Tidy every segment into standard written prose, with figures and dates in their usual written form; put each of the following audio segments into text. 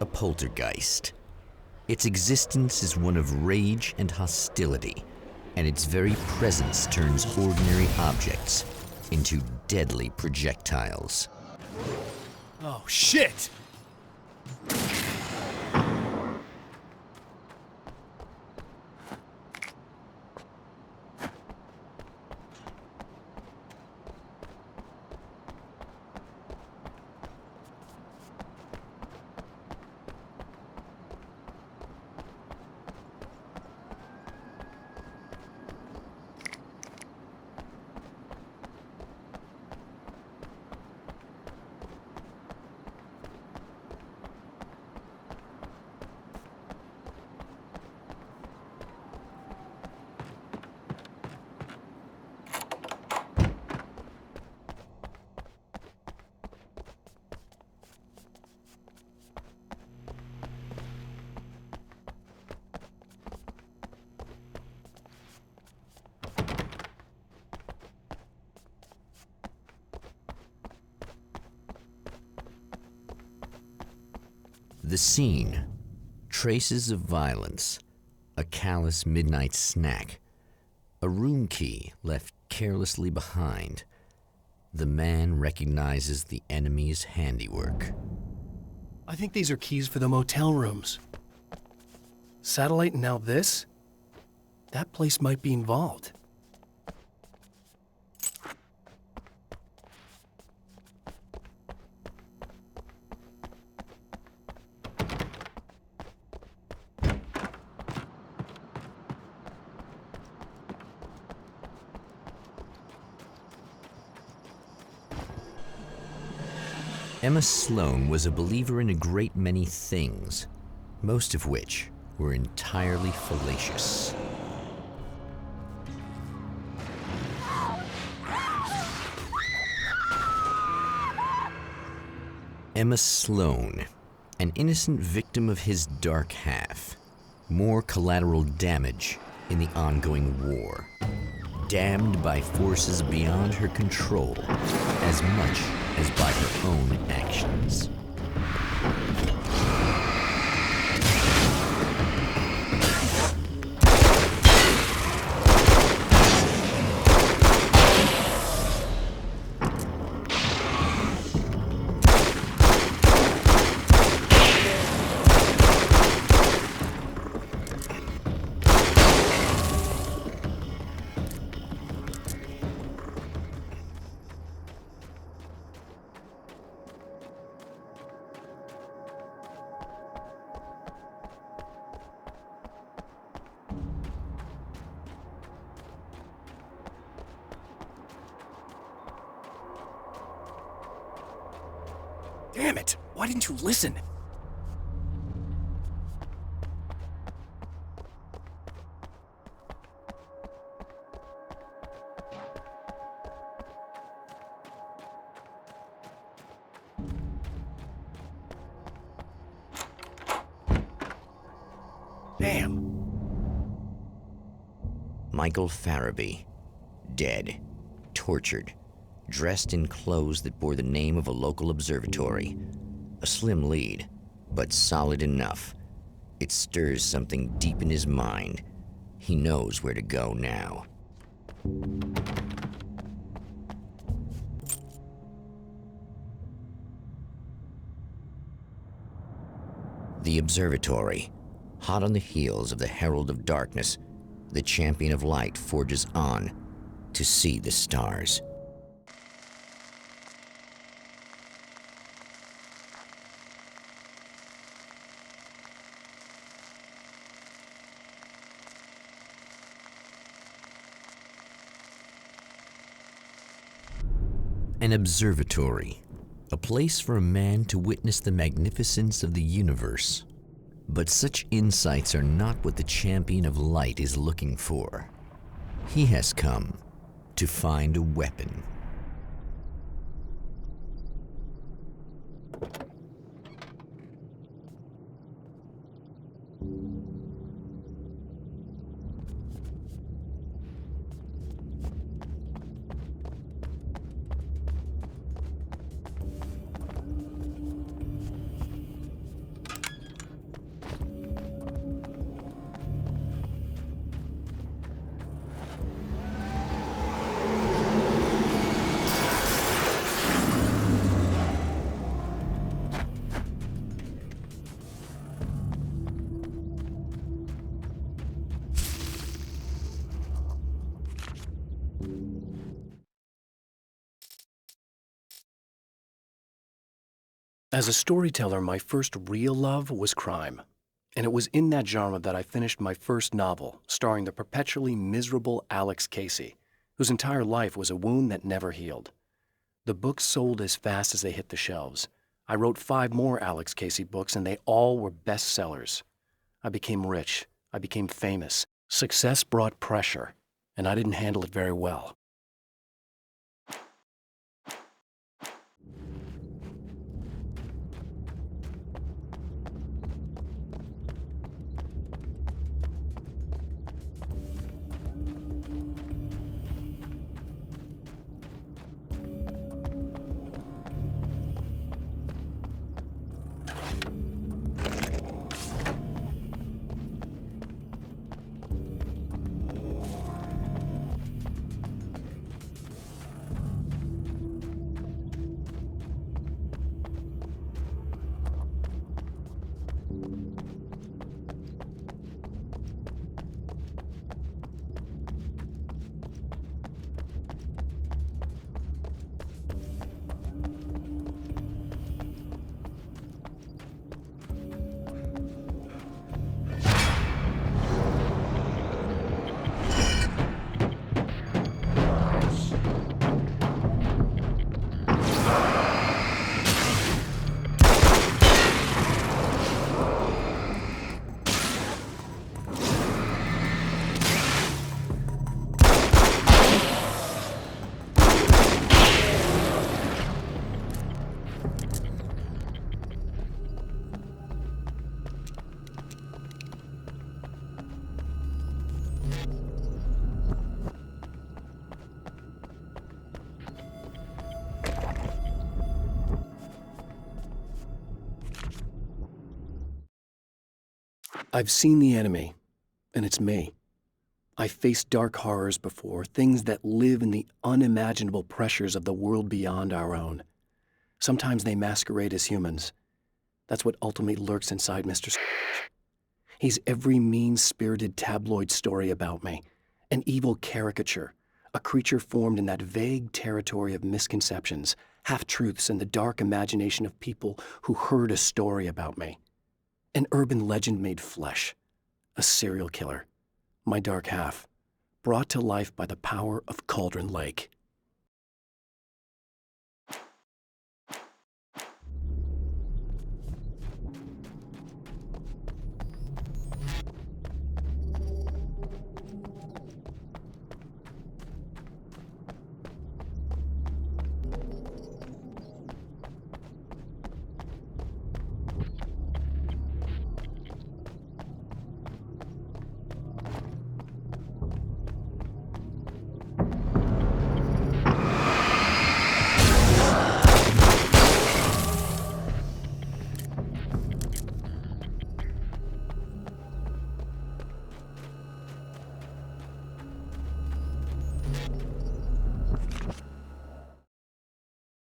a poltergeist. Its existence is one of rage and hostility, and its very presence turns ordinary objects into deadly projectiles. Oh, shit! The scene: traces of violence, a callous midnight snack, a room key left carelessly behind. The man recognizes the enemy's handiwork. I think these are keys for the motel rooms. Satellite and now this? That place might be involved. Emma Sloan was a believer in a great many things, most of which were entirely fallacious. Emma Sloan, an innocent victim of his dark half. More collateral damage in the ongoing war. Damned by forces beyond her control, as much as by her own actions. Damn it! Why didn't you listen? Damn. Michael Farabee, dead, tortured, dressed in clothes that bore the name of a local observatory. A slim lead, but solid enough. It stirs something deep in his mind. He knows where to go now. The observatory, hot on the heels of the Herald of Darkness, the champion of light forges on to see the stars. An observatory, a place for a man to witness the magnificence of the universe. But such insights are not what the champion of light is looking for. He has come to find a weapon. As a storyteller, my first real love was crime. And it was in that genre that I finished my first novel, starring the perpetually miserable Alex Casey, whose entire life was a wound that never healed. The books sold as fast as they hit the shelves. I wrote 5 more Alex Casey books, and they all were bestsellers. I became rich. I became famous. Success brought pressure, and I didn't handle it very well. I've seen the enemy, and it's me. I've faced dark horrors before, things that live in the unimaginable pressures of the world beyond our own. Sometimes they masquerade as humans. That's what ultimately lurks inside Mr. He's every mean-spirited tabloid story about me, an evil caricature, a creature formed in that vague territory of misconceptions, half-truths, and the dark imagination of people who heard a story about me. An urban legend made flesh, a serial killer, my dark half, brought to life by the power of Cauldron Lake.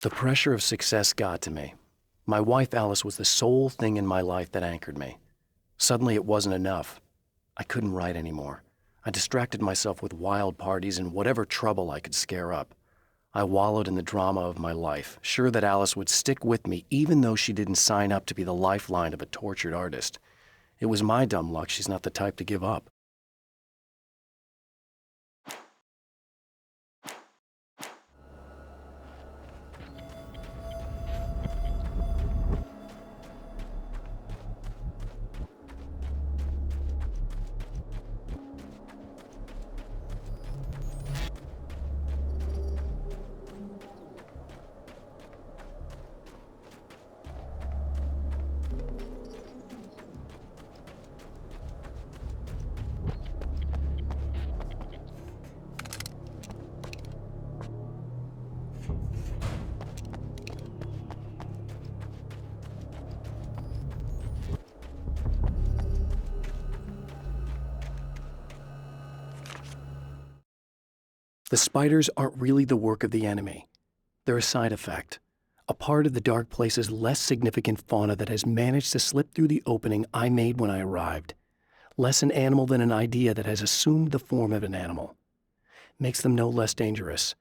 The pressure of success got to me. My wife Alice was the sole thing in my life that anchored me. Suddenly it wasn't enough. I couldn't write anymore. I distracted myself with wild parties and whatever trouble I could scare up. I wallowed in the drama of my life, sure that Alice would stick with me even though she didn't sign up to be the lifeline of a tortured artist. It was my dumb luck she's not the type to give up. The spiders aren't really the work of the enemy. They're a side effect, a part of the dark place's less significant fauna that has managed to slip through the opening I made when I arrived. Less an animal than an idea that has assumed the form of an animal. makes them no less dangerous.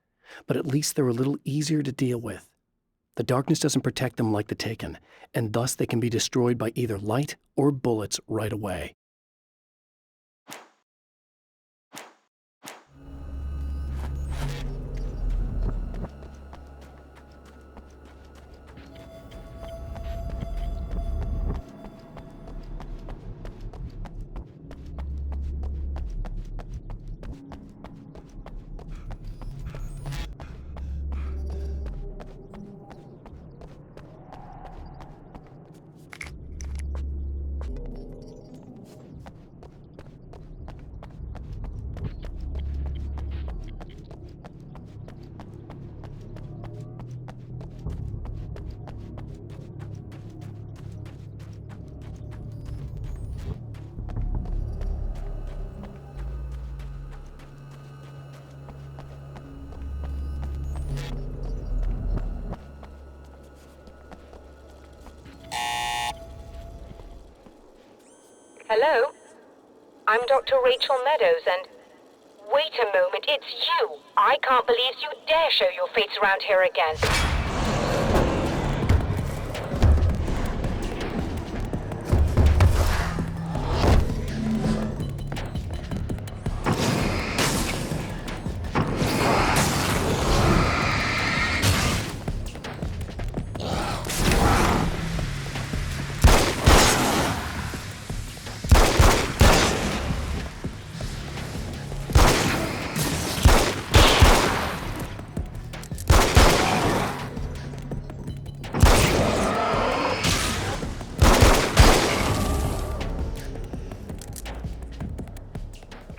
But at least they're a little easier to deal with. The darkness doesn't protect them like the Taken, and thus they can be destroyed by either light or bullets right away. Hello? I'm Dr. Rachel Meadows, and... Wait a moment, it's you! I can't believe you dare show your face around here again.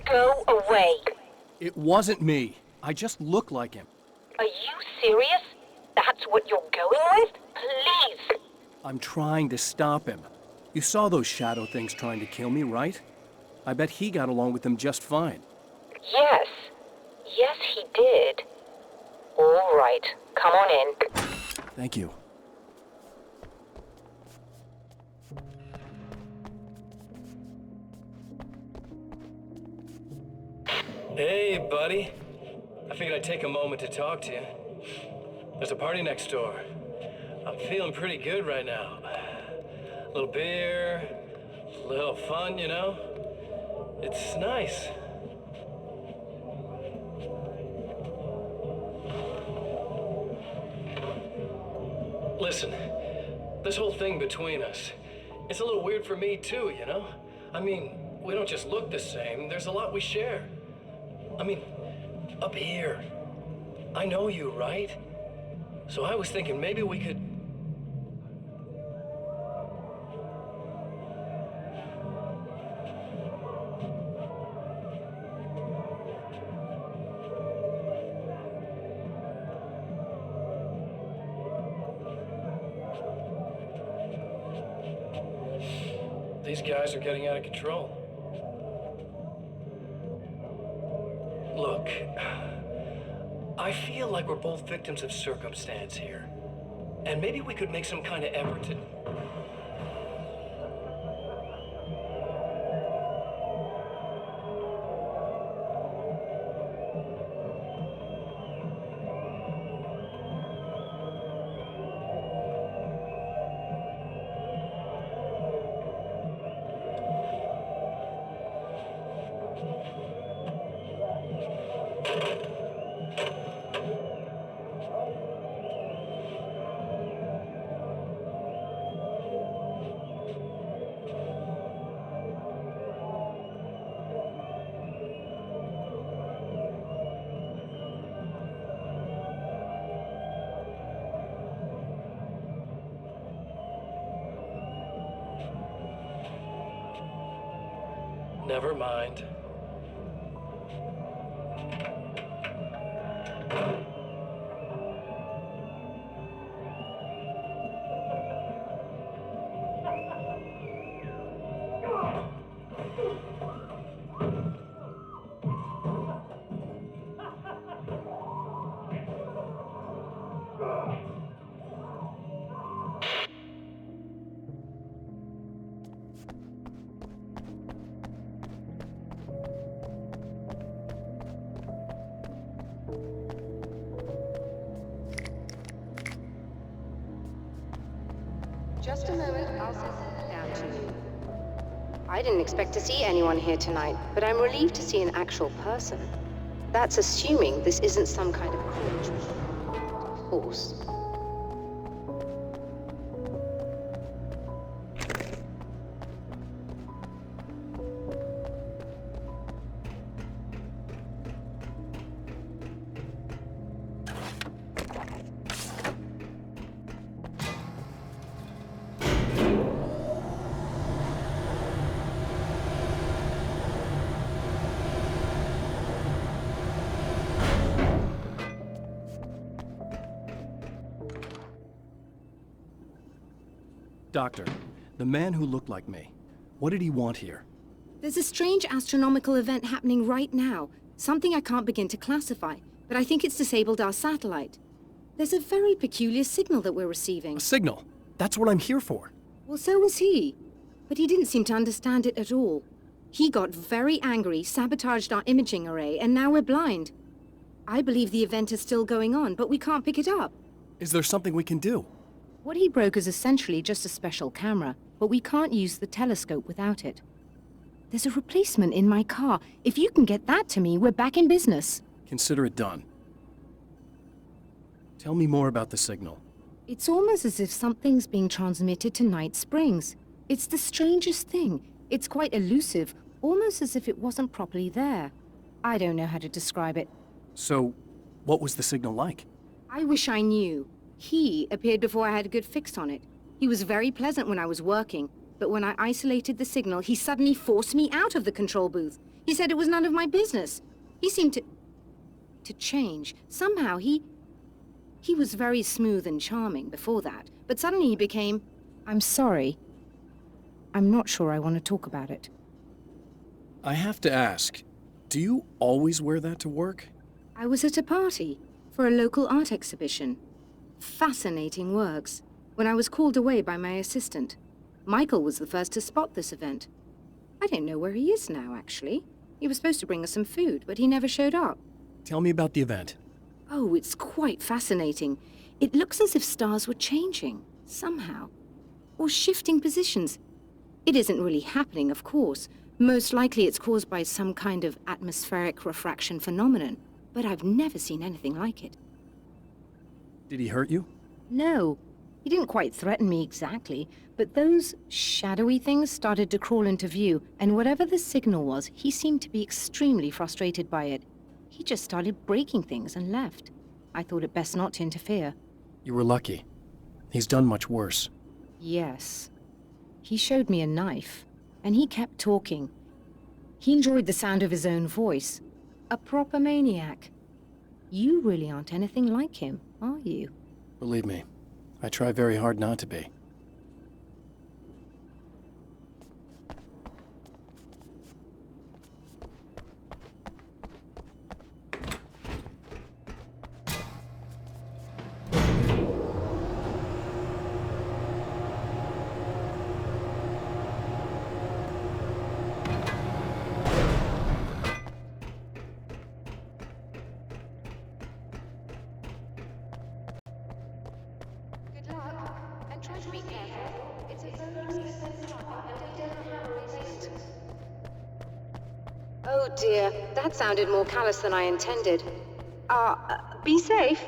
Go away. It wasn't me. I just look like him. Are you serious? That's what you're going with? Please! I'm trying to stop him. You saw those shadow things trying to kill me, right? I bet he got along with them just fine. Yes. Yes, he did. All right. Come on in. Thank you. Hey, buddy. I figured I'd take a moment to talk to you. There's a party next door. I'm feeling pretty good right now. A little beer, a little fun, you know? It's nice. Listen, this whole thing between us, it's a little weird for me too, you know? I mean, we don't just look the same, there's a lot we share. I mean, up here, I know you, right? So I was thinking maybe we could... These guys are getting out of control. Look, I feel like we're both victims of circumstance here. And maybe we could make some kind of effort to... Never mind. Just a moment, I'll send something down to you. I didn't expect to see anyone here tonight, but I'm relieved to see an actual person. That's assuming this isn't some kind of cringe. Of course. Doctor, the man who looked like me, what did he want here? There's a strange astronomical event happening right now. Something I can't begin to classify, but I think it's disabled our satellite. There's a very peculiar signal that we're receiving. A signal? That's what I'm here for. Well, so was he. But he didn't seem to understand it at all. He got very angry, sabotaged our imaging array, and now we're blind. I believe the event is still going on, but we can't pick it up. Is there something we can do? What he broke is essentially just a special camera, but we can't use the telescope without it. There's a replacement in my car. If you can get that to me, we're back in business. Consider it done. Tell me more about the signal. It's almost as if something's being transmitted to Night Springs. It's the strangest thing. It's quite elusive, almost as if it wasn't properly there. I don't know how to describe it. So, what was the signal like? I wish I knew. He appeared before I had a good fix on it. He was very pleasant when I was working, but when I isolated the signal, he suddenly forced me out of the control booth. He said it was none of my business. He seemed to change. Somehow he was very smooth and charming before that, but suddenly he became, I'm sorry. I'm not sure I want to talk about it. I have to ask, do you always wear that to work? I was at a party for a local art exhibition. Fascinating works. When I was called away by my assistant, Michael was the first to spot this event. I don't know where he is now, actually. He was supposed to bring us some food, but he never showed up. Tell me about the event. Oh, it's quite fascinating. It looks as if stars were changing, somehow. Or shifting positions. It isn't really happening, of course. Most likely it's caused by some kind of atmospheric refraction phenomenon, but I've never seen anything like it. Did he hurt you? No, he didn't quite threaten me exactly, but those shadowy things started to crawl into view, and whatever the signal was, he seemed to be extremely frustrated by it. He just started breaking things and left. I thought it best not to interfere. You were lucky. He's done much worse. Yes. He showed me a knife, and he kept talking. He enjoyed the sound of his own voice. A proper maniac. You really aren't anything like him, are you? Believe me, I try very hard not to be. Good luck, and try to be careful. It's a very expensive hobby, and I don't know how to resist. Oh dear, that sounded more callous than I intended. Be safe.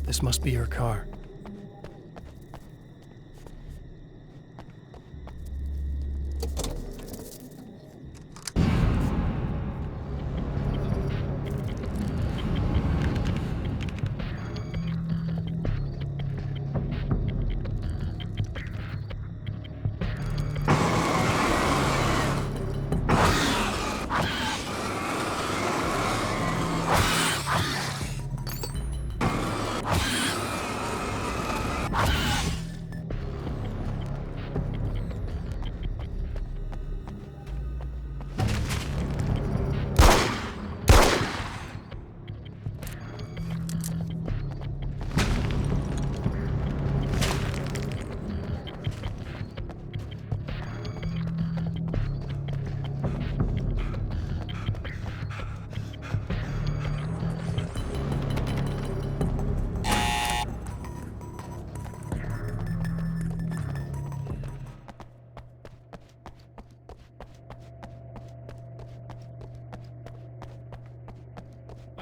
This must be your car.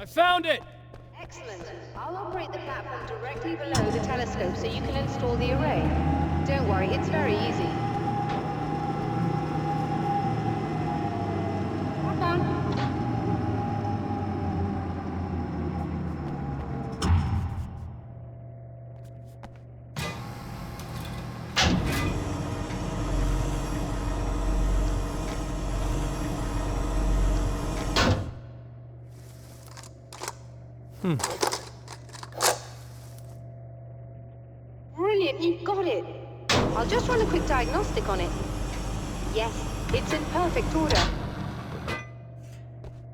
I found it! Excellent. I'll operate the platform directly below the telescope so you can install the array. Don't worry, it's very easy. Hop on. Brilliant, you've got it. I'll just run a quick diagnostic on it. Yes, it's in perfect order.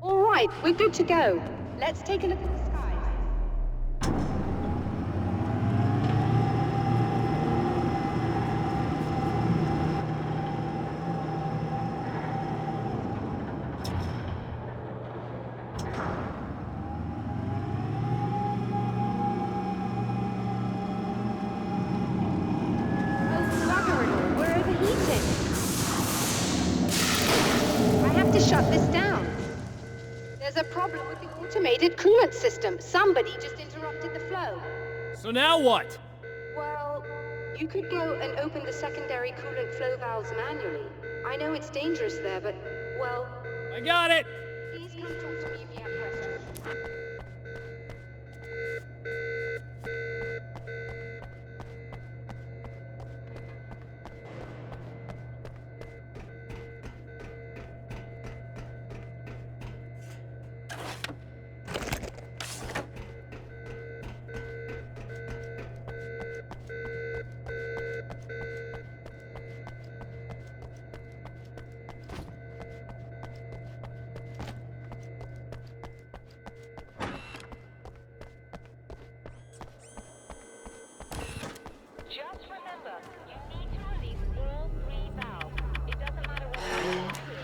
All right, we're good to go. Let's take a look at the skies. Shut this down. There's a problem with the automated coolant system. Somebody just interrupted the flow. So now what? Well, you could go and open the secondary coolant flow valves manually. I know it's dangerous there, but, well... I got it! Please come talk to me if you have questions. Just remember, you need to release all 3 valves. It doesn't matter what happens to it.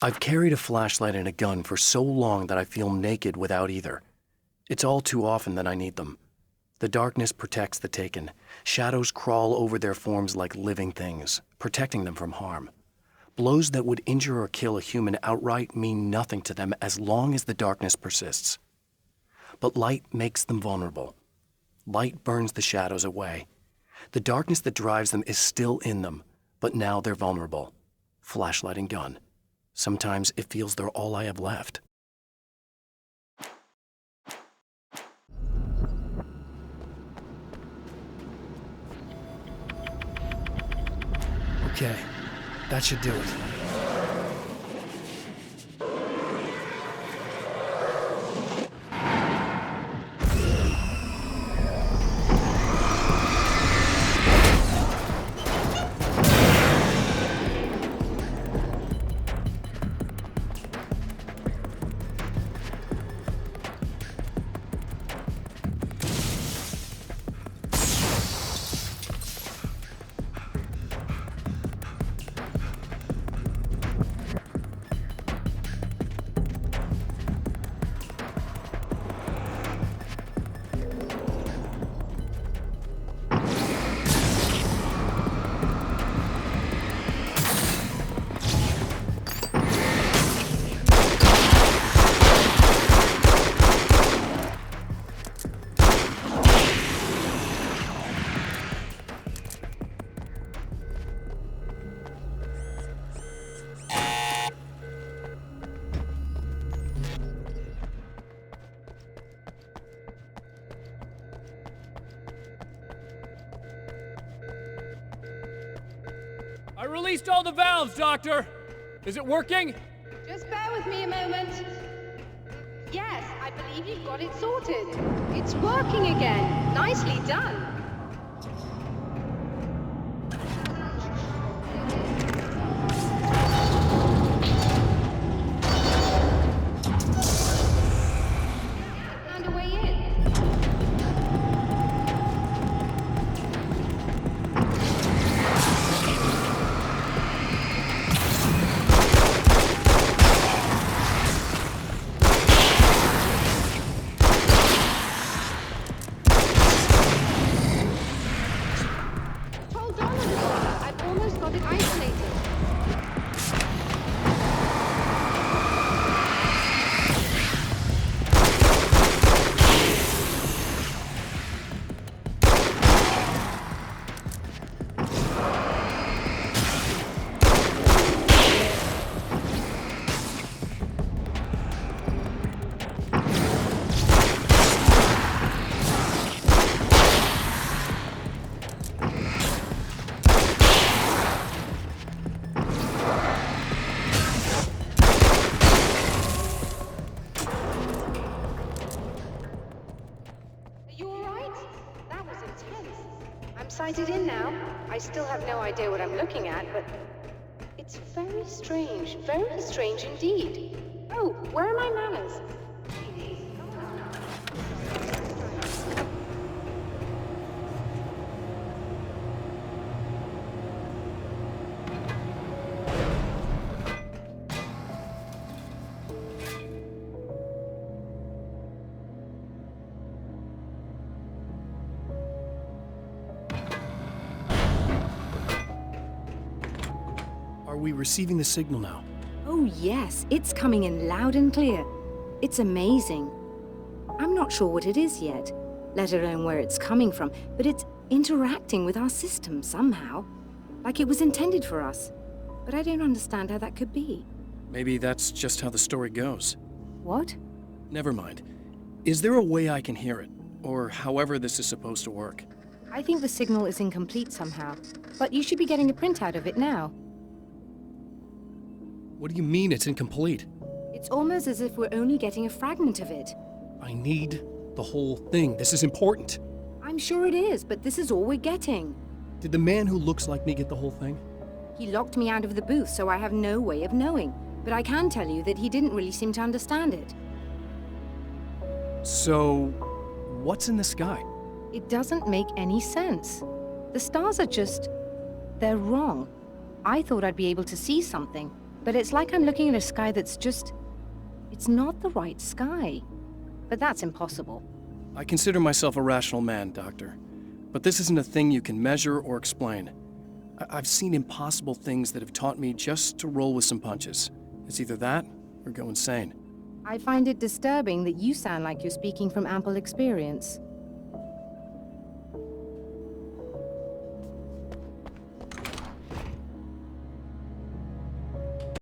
I've carried a flashlight and a gun for so long that I feel naked without either. It's all too often that I need them. The darkness protects the taken. Shadows crawl over their forms like living things, protecting them from harm. Blows that would injure or kill a human outright mean nothing to them as long as the darkness persists. But light makes them vulnerable. Light burns the shadows away. The darkness that drives them is still in them, but now they're vulnerable. Flashlight and gun. Sometimes it feels they're all I have left. Okay, that should do it. released all the valves, Doctor! Is it working? Just bear with me a moment. Yes, I believe you've got it sorted. It's working again. Nicely done. Found a way in. Hold on a little while. I've almost got it isolated. Are you alright? That was intense. I'm sighted in now. I still have no idea what I'm looking at, but it's very strange indeed. Oh, where are my manners? Are we receiving the signal now? Oh yes, it's coming in loud and clear. It's amazing. I'm not sure what it is yet, let alone where it's coming from, but it's interacting with our system somehow. Like it was intended for us. But I don't understand how that could be. Maybe that's just how the story goes. What? Never mind. Is there a way I can hear it? Or however this is supposed to work? I think the signal is incomplete somehow, but you should be getting a printout of it now. What do you mean it's incomplete? It's almost as if we're only getting a fragment of it. I need the whole thing. This is important. I'm sure it is, but this is all we're getting. Did the man who looks like me get the whole thing? He locked me out of the booth, so I have no way of knowing. But I can tell you that he didn't really seem to understand it. So, what's in the sky? It doesn't make any sense. The stars are just... they're wrong. I thought I'd be able to see something, but it's like I'm looking at a sky that's just... it's not the right sky. But that's impossible. I consider myself a rational man, Doctor. But this isn't a thing you can measure or explain. I've seen impossible things that have taught me just to roll with some punches. It's either that or go insane. I find it disturbing that you sound like you're speaking from ample experience.